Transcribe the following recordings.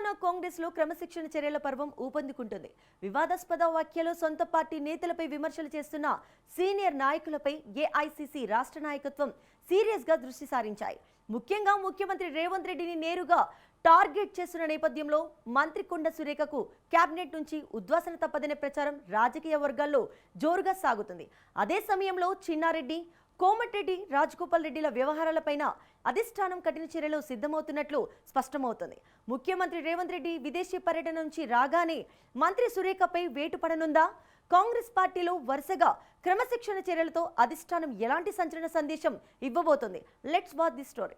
తెలంగాణ కాంగ్రెస్ లో క్రమశిక్షణ చర్యల పర్వం ఊపందుకుంటుంది. వివాదాస్పద వ్యాఖ్యలు, సొంత పార్టీ నేతలపై విమర్శలు చేస్తున్న సీనియర్ నాయకులపై ఏఐసీసీ రాష్ట్ర నాయకత్వం సీరియస్ గా దృష్టి సారించాయి. ముఖ్యంగా ముఖ్యమంత్రి రేవంత్ రెడ్డిని నేరుగా టార్గెట్ చేస్తున్న నేపథ్యంలో మంత్రి కొండ సురేఖకు కేబినెట్ నుంచి ఉద్వాసన తప్పదనే ప్రచారం రాజకీయ వర్గాల్లో జోరుగా సాగుతుంది. అదే సమయంలో చిన్నారెడ్డి, కోమటిరెడ్డి, రాజగోపాల్ రెడ్డిల వ్యవహారాలపైన అధిష్టానం కఠిన చర్యలు సిద్ధమవుతున్నట్లు స్పష్టమవుతుంది. ముఖ్యమంత్రి రేవంత్ రెడ్డి విదేశీ పర్యటన నుంచి రాగానే మంత్రి సురేఖపై వేటు పడనుందా? కాంగ్రెస్ పార్టీలో వరుసగా క్రమశిక్షణ చర్యలతో అధిష్టానం ఎలాంటి సంచలన సందేశం ఇవ్వబోతోంది? Let's watch the story.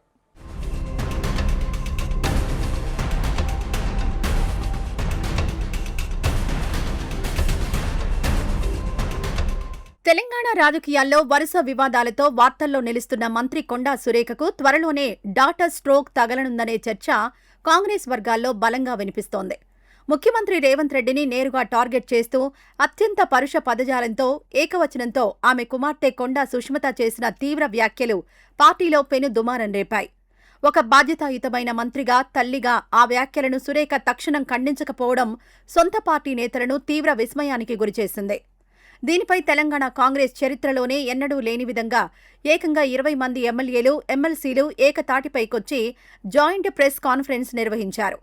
Telangana రాజకీయాల్లో వరుస వివాదాలతో వార్తల్లో నిలుస్తున్న మంత్రి కొండా సురేఖకు త్వరలోనే డాటర్ స్ట్రోక్ తగలనుందనే చర్చ కాంగ్రెస్ వర్గాల్లో బలంగా వినిపిస్తోంది. ముఖ్యమంత్రి రేవంత్ రెడ్డిని నేరుగా టార్గెట్ చేస్తూ అత్యంత పరుష పదజాలంతో, ఏకవచనంతో ఆమె కుమార్తె కొండా సుష్మిత చేసిన తీవ్ర వ్యాఖ్యలు పార్టీలో పెను దుమారం రేపాయి. ఒక బాధ్యతాయుతమైన మంత్రిగా, తల్లిగా ఆ వ్యాఖ్యలను సురేఖ తక్షణం ఖండించకపోవడం సొంత పార్టీ నేతలను తీవ్ర విస్మయానికి గురిచేసింది. దీనిపై తెలంగాణ కాంగ్రెస్ చరిత్రలోనే ఎన్నడూ లేని విధంగా ఏకంగా 20 మంది ఎమ్మెల్యేలు, ఎమ్మెల్సీలు ఏకతాటిపైకొచ్చి జాయింట్ ప్రెస్ కాన్ఫరెన్స్ నిర్వహించారు.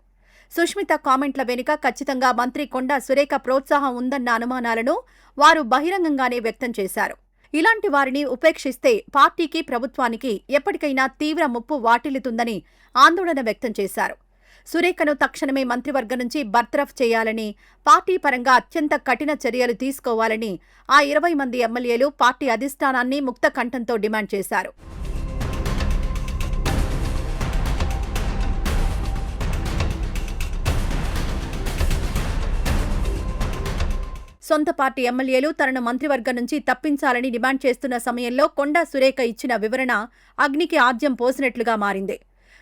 సుష్మిత కామెంట్ల వెనుక ఖచ్చితంగా మంత్రి కొండా సురేఖ ప్రోత్సాహం ఉందన్న అనుమానాలను వారు బహిరంగంగానే వ్యక్తం చేశారు. ఇలాంటి వారిని ఉపేక్షిస్తే పార్టీకి, ప్రభుత్వానికి ఎప్పటికైనా తీవ్ర ముప్పు వాటిల్లుతుందని ఆందోళన వ్యక్తం చేశారు. సురేఖను తక్షణమే మంత్రివర్గం నుంచి బర్తరఫ్ చేయాలని, పార్టీ పరంగా అత్యంత కఠిన చర్యలు తీసుకోవాలని ఆ 20 మంది ఎమ్మెల్యేలు పార్టీ అధిష్టానాన్ని ముక్త కంఠంతో డిమాండ్ చేశారు. సొంత పార్టీ ఎమ్మెల్యేలు తనను మంత్రివర్గం నుంచి తప్పించాలని డిమాండ్ చేస్తున్న సమయంలో కొండా సురేఖ ఇచ్చిన వివరణ అగ్నికి ఆజ్యం పోసినట్లుగా మారింది.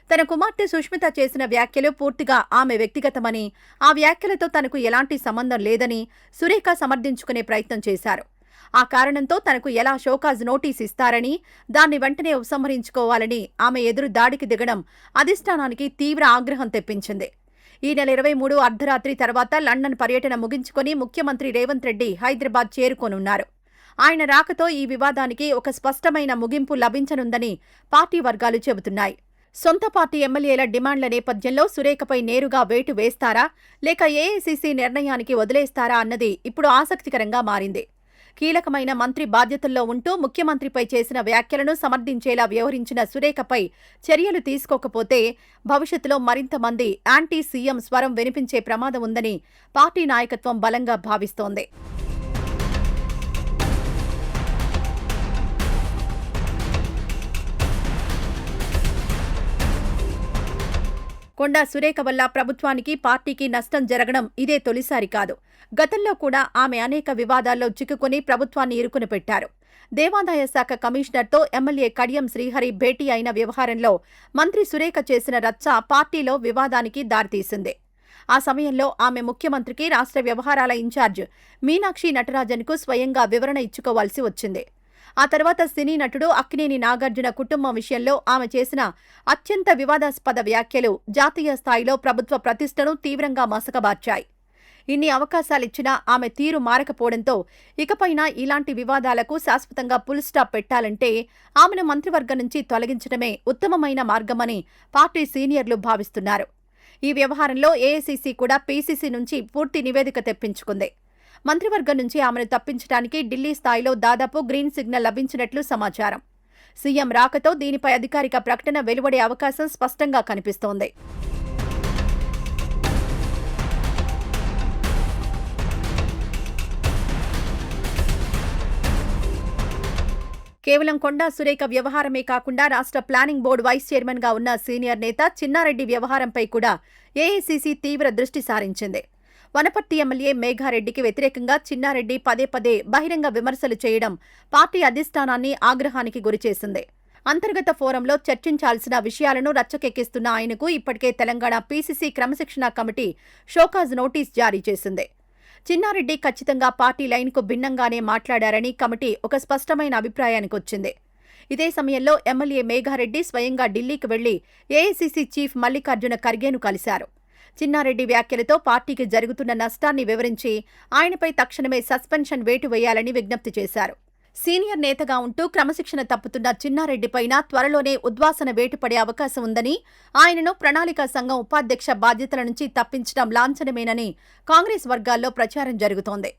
తన కుమార్తె సుష్మిత చేసిన వ్యాఖ్యలు పూర్తిగా ఆమె వ్యక్తిగతమని, ఆ వ్యాఖ్యలతో తనకు ఎలాంటి సంబంధం లేదని సురేఖ సమర్థించుకునే ప్రయత్నం చేశారు. ఆ కారణంతో తనకు ఎలా షోకాజ్ నోటీస్ ఇస్తారని, దాన్ని వెంటనే ఉపసంహరించుకోవాలని ఆమె ఎదురు దాడికి దిగడం అధిష్టానానికి తీవ్ర ఆగ్రహం తెప్పించింది. ఈ నెల 23 అర్ధరాత్రి తర్వాత లండన్ పర్యటన ముగించుకొని ముఖ్యమంత్రి రేవంత్ రెడ్డి హైదరాబాద్ చేరుకోనున్నారు. ఆయన రాకతో ఈ వివాదానికి ఒక స్పష్టమైన ముగింపు లభించనుందని పార్టీ వర్గాలు చెబుతున్నాయి. సొంత పార్టీ ఎమ్మెల్యేల డిమాండ్ల నేపథ్యంలో సురేఖపై నేరుగా వేటు వేస్తారా, లేక ఏఐసీసీ నిర్ణయానికి వదిలేస్తారా అన్నది ఇప్పుడు ఆసక్తికరంగా మారింది. కీలకమైన మంత్రి బాధ్యతల్లో ఉంటూ ముఖ్యమంత్రిపై చేసిన వ్యాఖ్యలను సమర్థించేలా వ్యవహరించిన సురేఖపై చర్యలు తీసుకోకపోతే భవిష్యత్తులో మరింత మంది యాంటీ సీఎం స్వరం వినిపించే ప్రమాదం ఉందని పార్టీ నాయకత్వం బలంగా భావిస్తోంది. కొండా సురేఖ వల్ల ప్రభుత్వానికి, పార్టీకి నష్టం జరగడం ఇదే తొలిసారి కాదు. గతంలో కూడా ఆమె అనేక వివాదాల్లో చిక్కుకుని ప్రభుత్వాన్ని ఇరుకున పెట్టారు. దేవాదాయ శాఖ కమిషనర్తో ఎమ్మెల్యే కడియం శ్రీహరి భేటీ అయిన వ్యవహారంలో మంత్రి సురేఖ చేసిన రచ్చ పార్టీలో వివాదానికి దారితీసింది. ఆ సమయంలో ఆమె ముఖ్యమంత్రికి, రాష్ట్ర వ్యవహారాల ఇన్ఛార్జ్ మీనాక్షి నటరాజన్కు స్వయంగా వివరణ ఇచ్చుకోవాల్సి వచ్చింది. ఆ తర్వాత సినీ నటుడు అక్కినేని నాగార్జున కుటుంబం విషయంలో ఆమె చేసిన అత్యంత వివాదాస్పద వ్యాఖ్యలు జాతీయ స్థాయిలో ప్రభుత్వ ప్రతిష్టను తీవ్రంగా మసకబార్చాయి. ఇన్ని అవకాశాలిచ్చినా ఆమె తీరు మారకపోవడంతో ఇకపైనా ఇలాంటి వివాదాలకు శాశ్వతంగా ఫుల్ స్టాప్ పెట్టాలంటే ఆమెను మంత్రివర్గం నుంచి తొలగించడమే ఉత్తమమైన మార్గమని పార్టీ సీనియర్లు భావిస్తున్నారు. ఈ వ్యవహారంలో ఏఐసీసీ కూడా పీసీసీ నుంచి పూర్తి నివేదిక తెప్పించుకుంది. మంత్రివర్గం నుంచి ఆమెను తప్పించడానికి ఢిల్లీ స్థాయిలో దాదాపు గ్రీన్ సిగ్నల్ లభించినట్లు సమాచారం. సీఎం రాకతో దీనిపై అధికారిక ప్రకటన వెలువడే అవకాశం స్పష్టంగా కనిపిస్తోంది. కేవలం కొండా సురేఖ వ్యవహారమే కాకుండా రాష్ట్ర ప్లానింగ్ బోర్డు వైస్ చైర్మన్గా ఉన్న సీనియర్ నేత చిన్నారెడ్డి వ్యవహారంపై కూడా ఏఐసీసీ తీవ్ర దృష్టి సారించింది. వనపర్తి ఎమ్మెల్యే మేఘారెడ్డికి వ్యతిరేకంగా చిన్నారెడ్డి పదే పదే బహిరంగ విమర్శలు చేయడం పార్టీ అధిష్టానాన్ని ఆగ్రహానికి గురిచేసింది. అంతర్గత ఫోరంలో చర్చించాల్సిన విషయాలను రచ్చకెక్కిస్తున్న ఆయనకు ఇప్పటికే తెలంగాణ పీసీసీ క్రమశిక్షణ కమిటీ షోకాజ్ నోటీస్ జారీ చేసింది. చిన్నారెడ్డి ఖచ్చితంగా పార్టీ లైన్కు భిన్నంగానే మాట్లాడారని కమిటీ ఒక స్పష్టమైన అభిప్రాయానికొచ్చింది. ఇదే సమయంలో ఎమ్మెల్యే మేఘారెడ్డి స్వయంగా ఢిల్లీకి వెళ్లి ఏఐసీసీ చీఫ్ మల్లికార్జున ఖర్గేను కలిశారు. చిన్నారెడ్డి వ్యాఖ్యలతో పార్టీకి జరుగుతున్న నష్టాన్ని వివరించి ఆయనపై తక్షణమే సస్పెన్షన్ వేటు వేయాలని విజ్ఞప్తి చేశారు. సీనియర్ నేతగా ఉంటూ క్రమశిక్షణ తప్పుతున్న చిన్నారెడ్డిపైన త్వరలోనే ఉద్వాసన వేటు పడే అవకాశం ఉందని, ఆయనను ప్రణాళికా సంఘం ఉపాధ్యక్ష బాధ్యతల నుంచి తప్పించడం లాంఛనమేనని కాంగ్రెస్ వర్గాల్లో ప్రచారం జరుగుతోంది.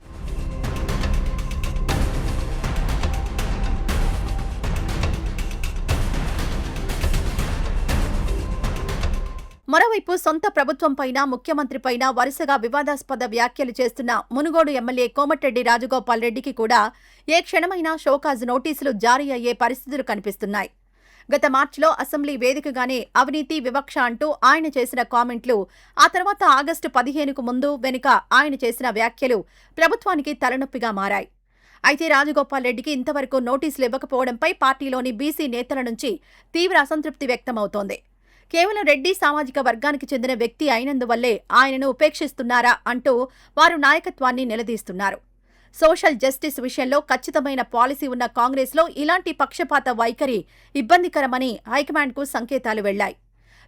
మరోవైపు సొంత ప్రభుత్వంపైన, ముఖ్యమంత్రిపైన వరుసగా వివాదాస్పద వ్యాఖ్యలు చేస్తున్న మునుగోడు ఎమ్మెల్యే కోమటిరెడ్డి రాజగోపాల్ రెడ్డికి కూడా ఏ క్షణమైనా షోకాజ్ నోటీసులు జారీ అయ్యే పరిస్థితులు కనిపిస్తున్నాయి. గత మార్చిలో అసెంబ్లీ వేదికగానే అవినీతి, వివక్ష అంటూ ఆయన చేసిన కామెంట్లు, ఆ తర్వాత ఆగస్టు 15కు ముందు వెనుక ఆయన చేసిన వ్యాఖ్యలు ప్రభుత్వానికి తలనొప్పిగా మారాయి. అయితే రాజగోపాల్ రెడ్డికి ఇంతవరకు నోటీసులు ఇవ్వకపోవడంపై పార్టీలోని బీసీ నేతల నుంచి తీవ్ర అసంతృప్తి వ్యక్తమవుతోంది. కేవలం రెడ్డి సామాజిక వర్గానికి చెందిన వ్యక్తి అయినందువల్లే ఆయనను ఉపేక్షిస్తున్నారా అంటూ వారు నాయకత్వాన్ని నిలదీస్తున్నారు. సోషల్ జస్టిస్ విషయంలో ఖచ్చితమైన పాలసీ ఉన్న కాంగ్రెస్లో ఇలాంటి పక్షపాత వైఖరి ఇబ్బందికరమని హైకమాండ్కు సంకేతాలు వెళ్లాయి.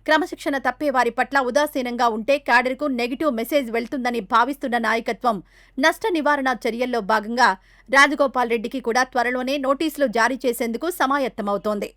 క్రమశిక్షణ తప్పే వారి పట్ల ఉదాసీనంగా ఉంటే క్యాడర్కు నెగిటివ్ మెసేజ్ వెళ్తుందని భావిస్తున్న నాయకత్వం నష్ట నివారణ చర్యల్లో భాగంగా రాజగోపాల్ రెడ్డికి కూడా త్వరలోనే నోటీసులు జారీ చేసేందుకు సమాయత్తమవుతోంది.